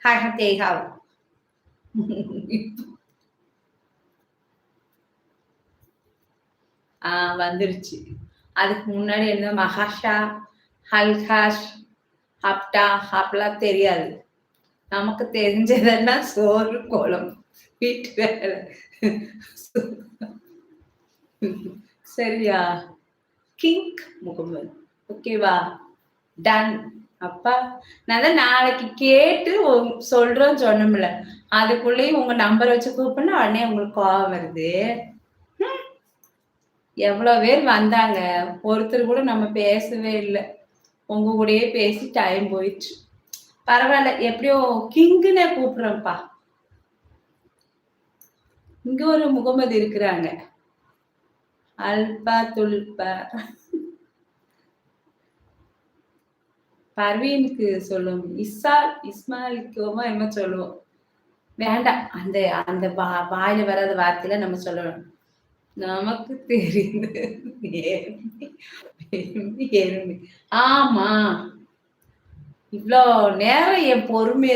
ஹஹதேஹவ். வந்துருச்சு. அதுக்கு முன்னாடி என்ன மகாஷா, ஹல்காஷ், ஹப்டா, ஹப்லாம் தெரியாது. நமக்கு தெரிஞ்சதெல்லாம் சோறு, குழம்பு, வீட்டு வேலை. சரியா? கிங்க் முகமது. ஓகேவா? டன். அப்பா, நான் தான் நாளைக்கு கேட்டு சொல்றோம்னு சொன்னோம்ல. அதுக்குள்ளேயும் உங்க நம்பர் வச்சு கூப்பிட்டா உடனே உங்களுக்கு கோவம் வருது. எவ்வளவு பேர் வந்தாங்க. ஒருத்தர் கூட நம்ம பேசவே இல்ல. உங்க கூடயே பேசி டைம் போயிடுச்சு. பரவாயில்ல. எப்படியோ கிங்குன்னே கூப்பிடுறேன்ப்பா. இங்க ஒரு முகமது இருக்கிறாங்க. அல்பா துல்பா. பர்வீனுக்கு சொல்லும். இஸ்மாயிலுக்குமா என்ன சொல்லுவோம். வேண்டாம். அந்த அந்த வாயில வராத வார்த்தையில நம்ம சொல்லணும். நமக்கு தெரியுது. ஆமா. இவ்வளோ நேரம் என் பொறுமைய